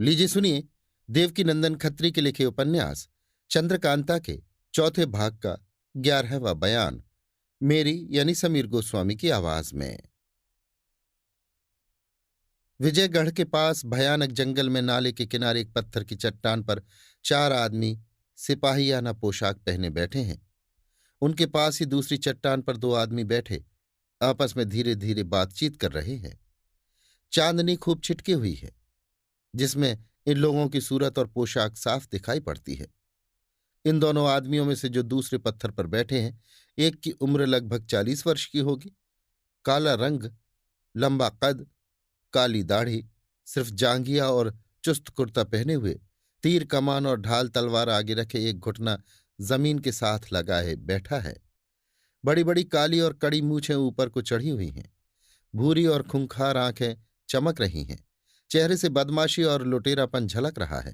लीजिए सुनिए, देवकीनंदन खत्री के लिखे उपन्यास चंद्रकांता के चौथे भाग का 11वां बयान मेरी यानी समीर गोस्वामी की आवाज में। विजयगढ़ के पास भयानक जंगल में नाले के किनारे एक पत्थर की चट्टान पर चार आदमी सिपाहियाना पोशाक पहने बैठे हैं। उनके पास ही दूसरी चट्टान पर दो आदमी बैठे आपस में धीरे धीरे बातचीत कर रहे हैं। चांदनी खूब छिटकी हुई है, जिसमें इन लोगों की सूरत और पोशाक साफ दिखाई पड़ती है। इन दोनों आदमियों में से जो दूसरे पत्थर पर बैठे हैं, एक की उम्र लगभग 40 वर्ष की होगी। काला रंग, लंबा कद, काली दाढ़ी, सिर्फ जांघिया और चुस्त कुर्ता पहने हुए, तीर कमान और ढाल तलवार आगे रखे एक घुटना जमीन के साथ लगाए बैठा है। बड़ी बड़ी काली और कड़ी मूछें ऊपर को चढ़ी हुई हैं। भूरी और खूंखार आंखें चमक रही हैं। चेहरे से बदमाशी और लुटेरापन झलक रहा है।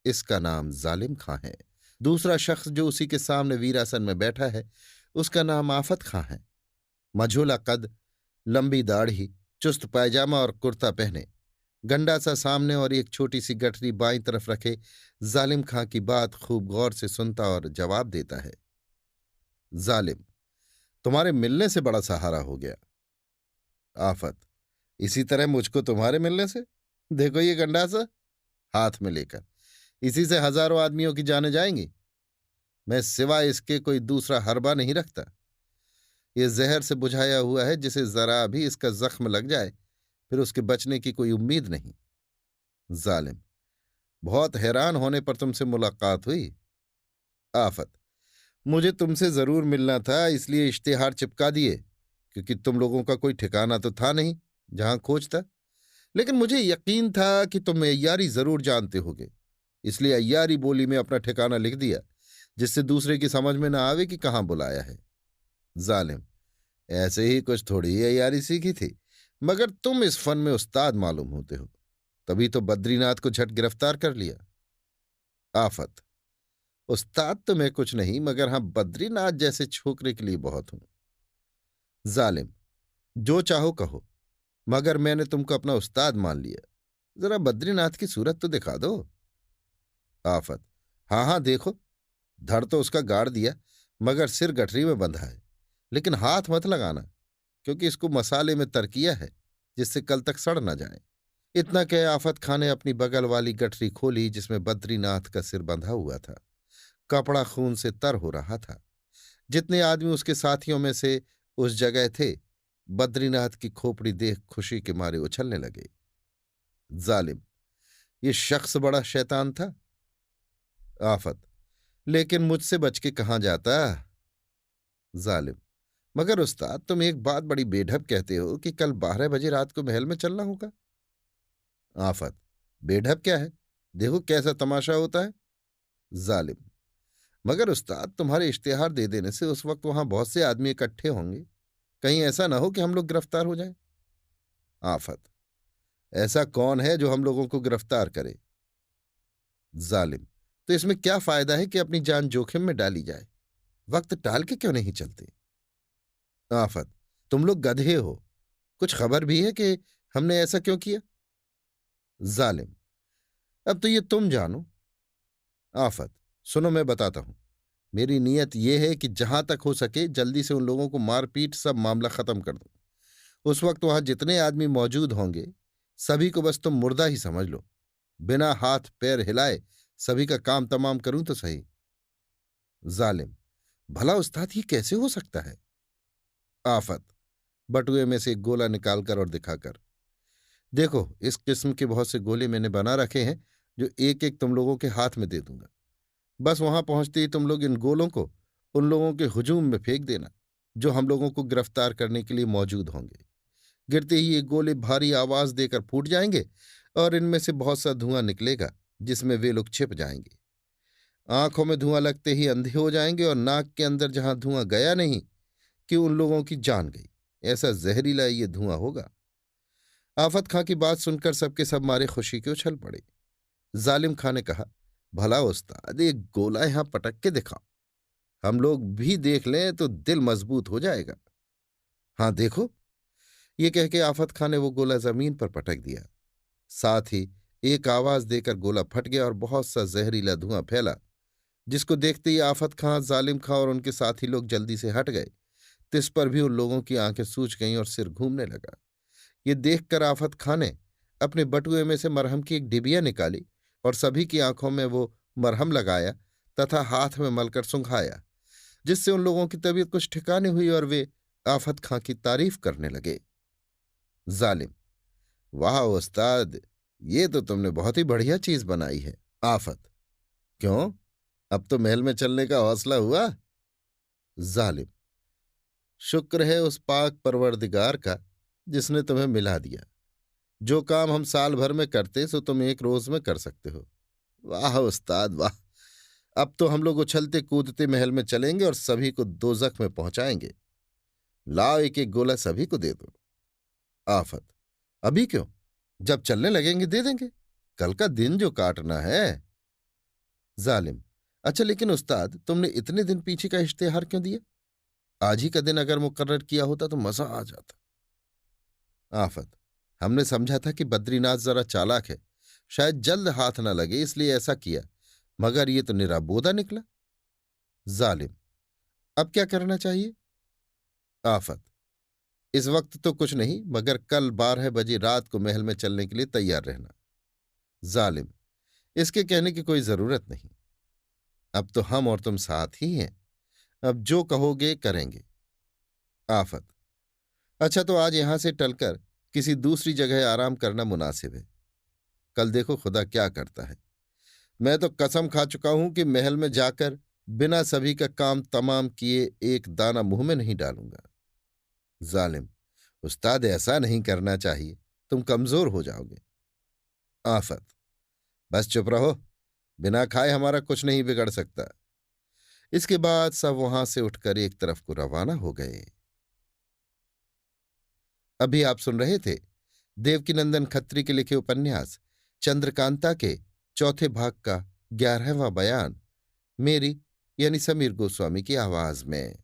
इसका नाम जालिम खां है। दूसरा शख्स जो उसी के सामने वीरासन में बैठा है, उसका नाम आफत खां है। मझोला कद, लंबी दाढ़ी, चुस्त पायजामा और कुर्ता पहने, गंडा सा सामने और एक छोटी सी गठरी बाईं तरफ रखे, जालिम खां की बात खूब गौर से सुनता और जवाब देता है। जालिम: तुम्हारे मिलने से बड़ा सहारा हो गया। आफत: इसी तरह मुझको तुम्हारे मिलने से। देखो ये गंडासा, हाथ में लेकर, इसी से हजारों आदमियों की जानें जाएंगी। मैं सिवाय इसके कोई दूसरा हरबा नहीं रखता। ये जहर से बुझाया हुआ है, जिसे जरा भी इसका जख्म लग जाए फिर उसके बचने की कोई उम्मीद नहीं। जालिम: बहुत हैरान होने पर तुमसे मुलाकात हुई। आफत: मुझे तुमसे जरूर मिलना था, इसलिए इश्तिहार चिपका दिए, क्योंकि तुम लोगों का कोई ठिकाना तो था नहीं जहां खोजता। लेकिन मुझे यकीन था कि तुम अय्यारी जरूर जानते होगे, इसलिए अय्यारी बोली में अपना ठिकाना लिख दिया, जिससे दूसरे की समझ में ना आवे कि कहाँ बुलाया है। जालिम: ऐसे ही कुछ थोड़ी ही अय्यारी सीखी थी, मगर तुम इस फन में उस्ताद मालूम होते हो, तभी तो बद्रीनाथ को झट गिरफ्तार कर लिया। आफत: उस्ताद तो मैं कुछ नहीं, मगर हां बद्रीनाथ जैसे छोकरे के लिए बहुत हूं। जालिम: जो चाहो कहो, मगर मैंने तुमको अपना उस्ताद मान लिया। जरा बद्रीनाथ की सूरत तो दिखा दो। आफत: हाँ हाँ देखो। धड़ तो उसका गाड़ दिया, मगर सिर गठरी में बंधा है। लेकिन हाथ मत लगाना, क्योंकि इसको मसाले में तर किया है, जिससे कल तक सड़ न जाए। इतना कह आफत खां ने अपनी बगल वाली गठरी खोली, जिसमें बद्रीनाथ का सिर बंधा हुआ था। कपड़ा खून से तर हो रहा था। जितने आदमी उसके साथियों में से उस जगह थे, बद्रीनाथ की खोपड़ी देख खुशी के मारे उछलने लगे। जालिम: ये शख्स बड़ा शैतान था। आफत: लेकिन मुझसे बच के कहाँ जाता। जालिम: मगर उस्ताद, तुम एक बात बड़ी बेढब कहते हो कि कल 12 बजे रात को महल में चलना होगा। आफत: बेढब क्या है, देखो कैसा तमाशा होता है। जालिम: मगर उस्ताद, तुम्हारे इश्तिहार दे देने से उस वक्त वहां बहुत से आदमी इकट्ठे होंगे, कहीं ऐसा ना हो कि हम लोग गिरफ्तार हो जाएं। आफत: ऐसा कौन है जो हम लोगों को गिरफ्तार करे। जालिम: तो इसमें क्या फायदा है कि अपनी जान जोखिम में डाली जाए। वक्त टाल के क्यों नहीं चलते। आफत: तुम लोग गधे हो, कुछ खबर भी है कि हमने ऐसा क्यों किया। जालिम: अब तो ये तुम जानो। आफत: सुनो मैं बताता हूं। मेरी नीयत यह है कि जहां तक हो सके जल्दी से उन लोगों को मार पीट सब मामला खत्म कर दूं। उस वक्त वहां जितने आदमी मौजूद होंगे, सभी को बस तुम मुर्दा ही समझ लो। बिना हाथ पैर हिलाए सभी का काम तमाम करूं तो सही। जालिम: भला उस्ताद ये कैसे हो सकता है। आफत बटुए में से एक गोला निकालकर और दिखाकर: देखो, इस किस्म के बहुत से गोले मैंने बना रखे हैं, जो एक एक तुम लोगों के हाथ में दे दूंगा। बस वहां पहुंचते ही तुम लोग इन गोलों को उन लोगों के हुजूम में फेंक देना, जो हम लोगों को गिरफ्तार करने के लिए मौजूद होंगे। गिरते ही ये गोले भारी आवाज देकर फूट जाएंगे और इनमें से बहुत सा धुआं निकलेगा, जिसमें वे लोग छिप जाएंगे। आंखों में धुआं लगते ही अंधे हो जाएंगे और नाक के अंदर जहां धुआं गया नहीं कि उन लोगों की जान गई, ऐसा जहरीला ये धुआं होगा। आफत खां की बात सुनकर सबके सब मारे खुशी के उछल पड़े। जालिम खां ने कहा, भला उस्ताद, एक गोला यहां पटक के दिखाओ, हम लोग भी देख लें तो दिल मजबूत हो जाएगा। हाँ देखो। ये कह के आफत खां ने वो गोला जमीन पर पटक दिया। साथ ही एक आवाज देकर गोला फट गया और बहुत सा जहरीला धुआं फैला, जिसको देखते ही आफत खां, जालिम खां और उनके साथी लोग जल्दी से हट गए। तिस पर भी उन लोगों की आंखें सूज गईं और सिर घूमने लगा। ये देखकर आफत खां ने अपने बटुए में से मरहम की एक डिबिया निकाली और सभी की आंखों में वो मरहम लगाया तथा हाथ में मलकर सुंघाया, जिससे उन लोगों की तबीयत कुछ ठिकाने हुई और वे आफत खां की तारीफ करने लगे। जालिम: वाह उस्ताद, ये तो तुमने बहुत ही बढ़िया चीज बनाई है। आफत: क्यों, अब तो महल में चलने का हौसला हुआ? जालिम: शुक्र है उस पाक परवरदिगार का जिसने तुम्हें मिला दिया। जो काम हम साल भर में करते सो तुम एक रोज में कर सकते हो। वाह उस्ताद वाह, अब तो हम लोग उछलते कूदते महल में चलेंगे और सभी को दोजख में पहुंचाएंगे। लाओ एक एक गोला सभी को दे दो। आफत: अभी क्यों, जब चलने लगेंगे दे देंगे, कल का दिन जो काटना है। जालिम: अच्छा लेकिन उस्ताद, तुमने इतने दिन पीछे का इश्तेहार क्यों दिया? आज ही का दिन अगर मुकर्रर किया होता तो मजा आ जाता। आफत: हमने समझा था कि बद्रीनाथ जरा चालाक है, शायद जल्द हाथ न लगे, इसलिए ऐसा किया, मगर ये तो निराबोदा निकला। जालिम: अब क्या करना चाहिए? आफत: इस वक्त तो कुछ नहीं, मगर कल 12 बजे रात को महल में चलने के लिए तैयार रहना। जालिम: इसके कहने की कोई जरूरत नहीं, अब तो हम और तुम साथ ही हैं, अब जो कहोगे करेंगे। आफत: अच्छा तो आज यहां से टलकर किसी दूसरी जगह आराम करना मुनासिब है, कल देखो खुदा क्या करता है। मैं तो कसम खा चुका हूं कि महल में जाकर बिना सभी का काम तमाम किए एक दाना मुंह में नहीं डालूंगा। जालिम: उस्ताद ऐसा नहीं करना चाहिए, तुम कमजोर हो जाओगे। आफत: बस चुप रहो, बिना खाए हमारा कुछ नहीं बिगड़ सकता। इसके बाद सब वहां से उठकर एक तरफ को रवाना हो गए। अभी आप सुन रहे थे देवकीनंदन खत्री के लिखे उपन्यास चंद्रकांता के चौथे भाग का 11वां बयान, मेरी यानी समीर गोस्वामी की आवाज में।